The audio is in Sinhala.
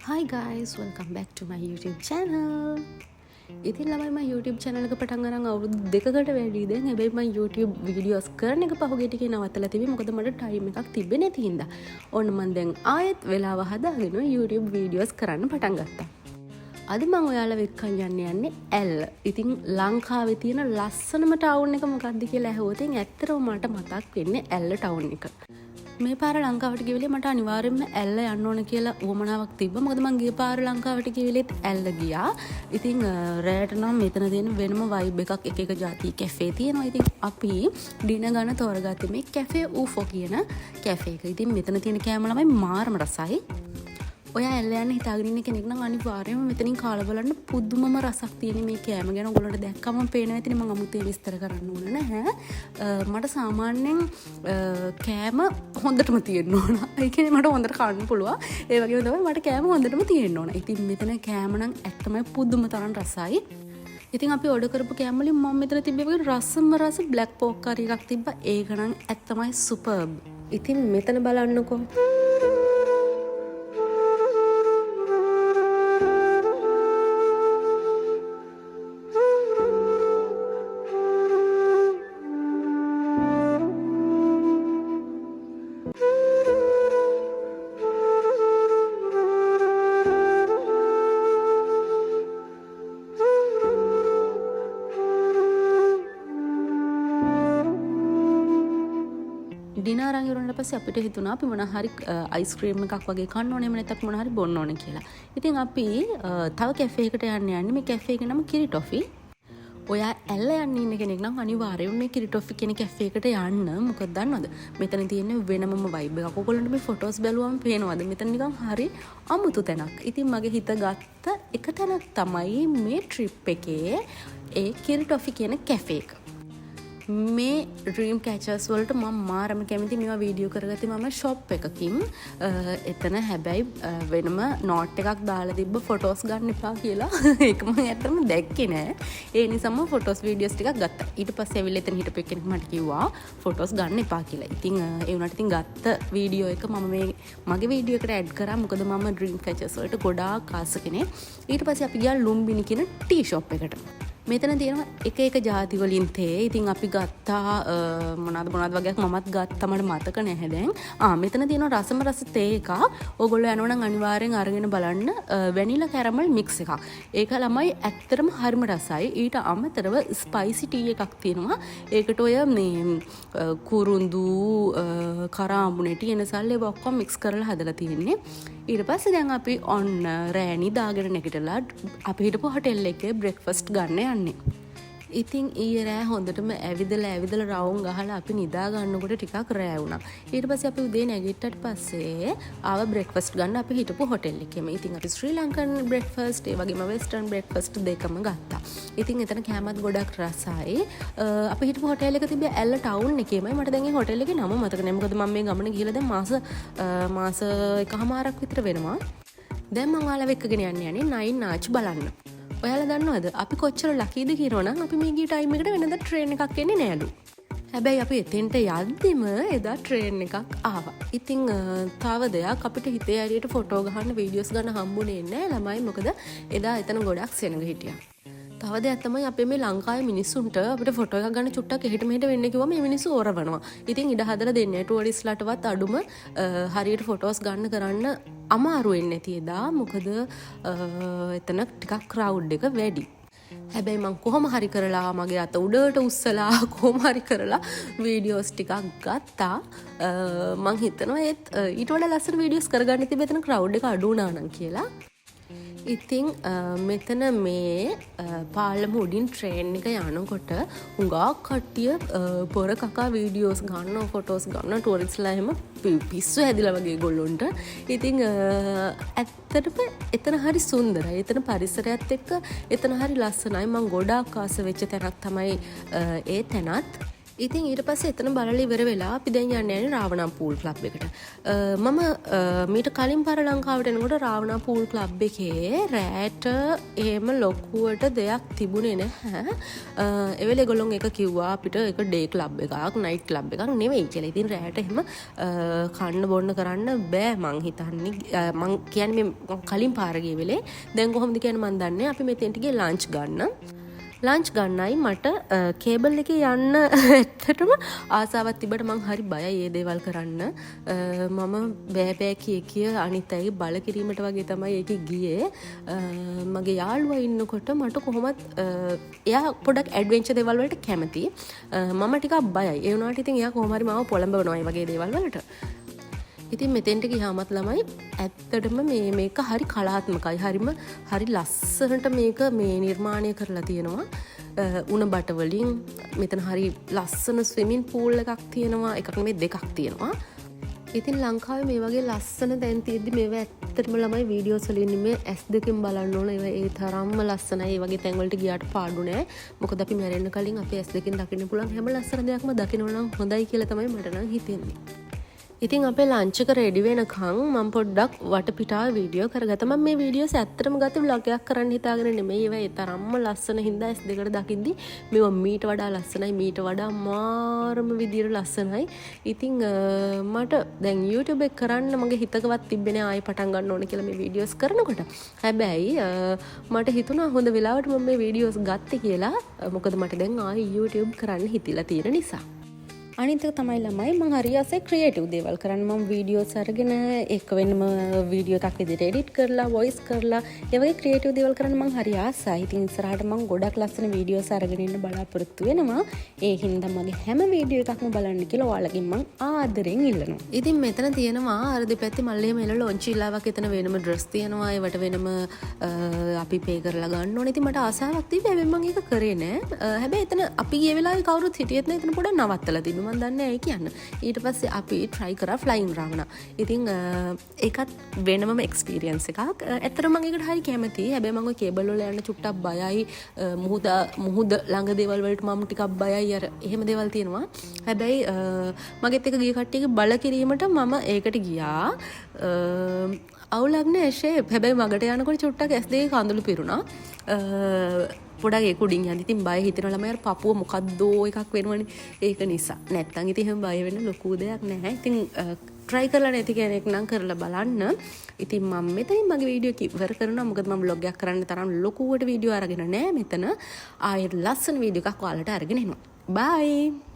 Hi guys, welcome back to my YouTube channel. ඉතින් ළමයි මම YouTube channel එක පටන් ගන්න අවුරුදු දෙකකට වැඩි දැන් හැබැයි මම YouTube videos කරන එක පහුගිය ටිකේ නවත්තලා තිබේ මොකද මට time එකක් තිබ්බේ නැති හින්දා. ඔන්න මම දැන් ආයෙත් වෙලාව හදාගෙන YouTube videos කරන්න පටන් ගත්තා. අද මම ඔයාලා එක්කන් යන්නේ ඇල්. ඉතින් ලංකාවේ තියෙන ලස්සනම ටවුන් එක මොකක්ද කියලා ඇහුවොත් ඇත්තටම මට මතක් වෙන්නේ ඇල්ල ටවුන් එක. මේ පාර ලංකාවට ගිහලා මට අනිවාර්යෙන්ම ඇල්ල යන්න ඕන කියලා උවමනාවක් තිබ්බා. මොකද මං ගිය පාර ලංකාවට ගිහලෙත් ඇල්ල ගියා. ඉතින් රැට නම් මෙතන තියෙන වෙනම vibe එකක් එක එක જાති කැෆේ තියෙනවා. ඉතින් අපි ඩිනර් ගන්න තෝරගත්තේ මේ කැෆේ ඌෆෝ කියන කැෆේ එක. ඉතින් මෙතන තියෙන කෑම ළමයි මාරම රසයි. ඔයා ඇල්ල යන්න හිතාගෙන ඉන්න කෙනෙක් නම් අනිවාර්යයෙන්ම මෙතනින් කාලා බලන්න පුදුමම රසක් තියෙන මේ කෑම ගැන ඔයගොල්ලන්ට දැක්කම පේනවා ඇතිනේ මම අමුතුවෙන් විස්තර කරන්න ඕන නැහැ. මට සාමාන්‍යයෙන් කෑම හොඳටම තියෙන්න ඕන. ඒ කියන්නේ මට හොඳට කන්න පුළුවන්. ඒ වගේම තමයි මට කෑම හොඳටම තියෙන්න ඕන. ඉතින් මෙතන කෑම නම් ඇත්තම පුදුම තරම් රසයි. ඉතින් අපි ඕඩර් කරපු කෑම වලින් මම මෙතන තිබ්බේ රසම රස බ්ලැක් පෝක් කරි එකක් තිබ්බා. ඒක නම් ඇත්තමයි සුපර්බ්. ඉතින් මෙතන බලන්නකෝ. ඩිනර් අරන් ඉවරනට පස්සේ අපිට හිතුණා අපි මොන හරි අයිස්ක්‍රීම් එකක් වගේ කන්න ඕනේ එහෙම නැත්නම් මොන හරි බොන්න ඕනේ කියලා. ඉතින් අපි තව කැෆේ එකකට යන්නේ මේ කැෆේ එකේ නම කිරි ටොෆි. ඔයා ඇල්ල යන්න ඉන්න කෙනෙක් නම් අනිවාර්යයෙන්ම මේ කිරි ටොෆි කියන කැෆේ එකට යන්න. මොකද දන්නවද? මෙතන තියෙන වෙනමම vibe එකක්. ඔයගොල්ලන්ට මේ ෆොටෝස් බැලුවම පේනවද? මෙතන නිකන් හරි අමුතු තැනක්. ඉතින් මගේ හිත ගත්ත එක තැනක් තමයි මේ ට්‍රිප් එකේ ඒ කිරි ටොෆි කියන කැෆේ එක. මේ ඩ්‍රීම් කැචර්ස් වලට මම මාරම කැමති. මේවා වීඩියෝ කරගත්තේ මම ෂොප් එකකින්. එතන හැබැයි වෙනම නෝට් එකක් දාලා තිබ්බ ෆොටෝස් ගන්න එපා කියලා. ඒක මම ඇත්තටම දැක්කේ නෑ. ඒ නිසාම ෆොටෝස් වීඩියෝස් ටිකක් ගත්තා. ඊට පස්සේ ඇවිල්ලා එතන හිටපු කෙනෙක් මට කිව්වා ෆොටෝස් ගන්න එපා කියලා. ඉතින් ඒ වුණාට ඉතින් ගත්ත වීඩියෝ එක මම මේ මගේ වීඩියෝ එකට ඇඩ් කරා. මොකද මම ඩ්‍රීම් කැචර්ස් වලට ගොඩාක් ආස කෙනෙක්. ඊට පස්සේ අපි ගියා ලුම්බිනි කියන ටී ෂොප් එකට. මෙතන තියෙනවා එක එක ಜಾති වලින් තේ. ඉතින් අපි ගත්තා මොනවාද වගේක් මමත් ගත්තා මට මතක නැහැ දැන්. මෙතන තියෙනවා රසම රස තේ එකක්. ඕගොල්ලෝ යනවා නම් අනිවාර්යෙන් අරගෙන බලන්න වැනිලා කැරමල් මික්ස් එකක්. ඒක ළමයි ඇත්තටම හරිම රසයි. ඊට අමතරව ස්පයිසි ටී එකක් තියෙනවා. ඒකට ඔය මේ කුරුඳු කරාඹුනේටි එනසල් ඒවා ඔක්කොම මික්ස් කරලා හදලා තියෙන්නේ. ඊට පස්සේ දැන් අපි ඔන්න රෑ නිදාගෙන නැගිටලා අපි හිටපු හොටෙල් එකේ බ්‍රෙක්ෆාස්ට් ගන්න යන්නේ. ඉතින් ඊයේ රෑ හොඳටම ඇවිදලා රවුම් ගහලා අපි නිදා ගන්නකොට ටිකක් රෑ වුණා. ඊට පස්සේ අපි උදේ නැගිට්ටට පස්සේ ආව බ්‍රෙක්ෆාස්ට් ගන්න අපි හිටපු හොටෙල් එකේම. ඉතින් අපි ශ්‍රී ලංකන් බ්‍රෙක්ෆාස්ට් ඒ වගේම වෙස්ටර්න් බ්‍රෙක්ෆාස්ට් දෙකම ගත්තා. ඉතින් එතන කෑමත් ගොඩක් රසයි. අපි හිටපු හොටෙල් එක තිබ්බේ ඇල්ල ටවුන් එකේමයි. මට දැන් මේ හොටෙල් එකේ නම මතක නැහැ. මොකද මම මේ ගමන ගිහලා දැන් මාස එකමාරක් විතර වෙනවා. දැන් මම ඔයාලව එක්කගෙන යන්නේ නයින් ආච් බලන්න. ඔයාලා දන්නවද අපි කොච්චර ලකීද කියනවනම් අපි මේ ගිය ටයිම් එකට වෙනදා ට්‍රේන් එකක් එන්නේ නෑලු. හැබැයි අපි එතෙන්ට යද්දිම එදා ට්‍රේන් එකක් ආවා. ඉතින් තව දෙයක් අපිට හිතේ ඇරියට ෆොටෝ ගහන්න වීඩියෝස් ගන්න හම්බුනේ නෑ ළමයි. මොකද එදා එතන ගොඩක් සෙනඟ හිටියා. තව දෙයක් තමයි අපේ මේ ලංකාවේ මිනිස්සුන්ට අපිට ෆොටෝ එකක් ගන්න චුට්ටක් එහෙට මෙහෙට වෙන්න කිව්වම මේ මිනිස්සු ඕරවනවා. ඉතින් ඉඩ හදලා දෙන්නේ ටුවරිස්ට්ලාටවත් අඩුම හරියට ෆොටෝස් ගන්න කරන්න අමාරු වෙන්නේ නැති එදා. මොකද එතන ටිකක් ක්‍රවුඩ් එක වැඩි. හැබැයි මං කොහොම හරි කරලා මගේ අත උඩට උස්සලා කොහොම හරි කරලා වීඩියෝස් ටිකක් ගත්තා. මං හිතනවා ඒත් ඊට වඩා ලස්සන වීඩියෝස් කරගන්න තිබ්බ එතන ක්‍රවුඩ් එක අඩු වුණා නම් කියලා. ඉතින් මෙතන මේ පාලම උඩින් ට්‍රේන් එක යනකොට හුඟක් කට්ටිය පොර කකා වීඩියෝස් ගන්න ෆොටෝස් ගන්න ටුවරිස්ට්ලා එහෙම පිස්සු හැදිලා වගේ ගොල්ලොන්ට. ඉතින් ඇත්තටම එතන හරි සුන්දරයි. එතන පරිසරයත් එක්ක එතන හරි ලස්සනයි. මම ගොඩාක් ආස වෙච්ච තැනක් තමයි ඒ තැනත්. ඉතින් ඊට පස්සේ එතන බලලා ඉවර වෙලා අපි දැන් යන්නේ රාවණා පූල් ක්ලබ් එකට. මම මීට කලින් පාර ලංකාවට එනකොට රාවණා පූල් ක්ලබ් එකේ රෑට එහෙම ලොකුවට දෙයක් තිබුණේ නැහැ. ඒ වෙලේ ඒගොල්ලෝ එක කිව්වා අපිට ඒක ඩේ ක්ලබ් එකක්, නයිට් ක්ලබ් එකක් නෙවෙයි කියලා. ඉතින් රෑට එහෙම කන්න බොන්න කරන්න බෑ මං හිතන්නේ. මං කියන්නේ මේ කලින් පාර ගිය වෙලේ. දැන් කොහොමද කියන්නේ මන් දන්නේ. අපි මෙතෙන්ට ගියේ ලන්ච් ගන්න. ලන්ච් ගන්නයි මට කේබල් එකේ යන්න ඇත්තටම ආසාවක් තිබ්බට මං හරි බයයි මේ දේවල් කරන්න. මම බෑ කිය අනිත් අයගේ බල කිරීමට වගේ තමයි ඒක ගියේ. මගේ යාළුවා ඉන්නකොට මට කොහොමත් එයා පොඩක් ඇඩ්වෙන්චර් දේවල් වලට කැමති. මම ටිකක් බයයි. ඒ වුණාට ඉතින් එයා කොහොම හරි මාව පොළඹවනවා මේ වගේ දේවල් වලට. ඉතින් මෙතෙන්ට ගියාමත් ළමයි ඇත්තටම මේක හරි කලාත්මකයි. හරි ලස්සනට මේක මේ නිර්මාණය කරලා තියෙනවා. උණ බට වලින් මෙතන හරි ලස්සන ස්විමින් පූල් එකක් තියෙනවා. එකක් නෙමෙයි දෙකක් තියෙනවා. ඉතින් ලංකාවේ මේ වගේ ලස්සන තැන් තියෙද්දි මේවා ඇත්තටම ළමයි වීඩියෝස් වලින් මේ S2කින් බලන්න ඕන. ඒවා ඒ තරම්ම ලස්සනයි. ඒ වගේ තැන් වලට ගියාට පාඩු නෑ. මොකද අපි මැරෙන්න කලින් අපේ S2කින් දකින්න පුළුවන් හැම ලස්සන දෙයක්ම දකින්න නම් හොඳයි කියලා තමයි මට නම් හිතෙන්නේ. ඉතින් අපේ ලන්ච් එක රෙඩි වෙනකන් මම පොඩ්ඩක් වටපිටාව වීඩියෝ කරගත්තා. මම මේ වීඩියෝස් ඇත්තටම ගත්තේ vlog එකක් කරන්න හිතාගෙන නෙමෙයි. ඒවා ඒ තරම්ම ලස්සන හින්දා S2කට දකිද්දි මේවා මීට වඩා ලස්සනයි, මීට වඩා මාරම විදියට ලස්සනයි. ඉතින් මට දැන් YouTube එක කරන්න මගේ හිතකවත් තිබ්බේ නෑ ආයෙ පටන් ගන්න ඕනේ කියලා මේ වීඩියෝස් කරනකොට. හැබැයි මට හිතුණා හොඳ වෙලාවට මම මේ වීඩියෝස් ගත්තේ කියලා. මොකද මට දැන් ආයෙ YouTube කරන්න හිතිලා තියෙන නිසා. අනිත් එක තමයි ළමයි මම හරි ආසයි ක්‍රියේටිව් දේවල් කරන්න. මම වීඩියෝස් අරගෙන ඒක වෙනම වීඩියෝ එකක් විදිහට එඩිට් කරලා වොයිස් කරලා ඒ වගේ ක්‍රියේටිව් දේවල් කරන්න මම හරි ආසයි. ඉතින් ඉස්සරහට මම ගොඩක් ලස්සන වීඩියෝස් අරගෙන ඉන්න බලාපොරොත්තු වෙනවා. ඒ හින්දා මගේ හැම වීඩියෝ එකක්ම බලන්න කියලා ඔයාලගෙන් මම ආදරෙන් ඉල්ලනවා. ඉතින් මෙතන තියෙනවා අර දෙපැත්තේ මල්ලේ මෙල ලොන්චිලාවක් එතන වෙනම ඩ්‍රෙස් තියෙනවා. ඒවට වෙනම අපි පේ කරලා ගන්න ඕනේ. ඉතින් මට ආසාවක් තිබ්බේ හැබැයි මම ඒක කරේ නෑ. හැබැයි එතන අපි ගිය වෙලාවේ කවුරුත් හිටියෙත් නෑ. එතන පොඩක් නවත්තලා තිබ්බා. මම දන්නේ ඇයි කියන්න. ඊට පස්සේ අපි try කරා ෆ්ලයින් රාවණා. ඉතින් ඒකත් වෙනම එක්ස්පීරියන්ස් එකක්. ඇත්තටම මම ඒකට හරි කැමතියි. හැබැයි මම ඔය කේබල් වල යන්න චුට්ටක් බයයි. මුහුද ළඟ දේවල් වලට මම ටිකක් බයයි. අර එහෙම දේවල් තියෙනවා. හැබැයි මගෙත් එක ගිය කට්ටියගේ බල කිරීමට මම ඒකට ගියා. අවුලක් නෑ ෂේප්. හැබැයි මගට යනකොට චුට්ටක් S2 කඳුළු පිරුණා. පොඩක් ඒක උඩින් යද්දි ඉතින් බය හිතෙනවා ළමයි අර පපුව මොකද්දෝ එකක් වෙනවනේ. ඒක නිසා. නැත්තම් ඉතින් එහෙම බය වෙන්න ලොකු දෙයක් නැහැ. ඉතින් try කරලා නැති කෙනෙක් නම් කරලා බලන්න. ඉතින් මම මෙතනින් මගේ වීඩියෝ එක ඉවර කරනවා. මොකද මම vlog එකක් කරන්න තරම් ලොකුවට වීඩියෝ අරගෙන නැහැ මෙතන. ආයෙත් ලස්සන වීඩියෝ එකක් ඔයාලට අරගෙන එනවා. bye.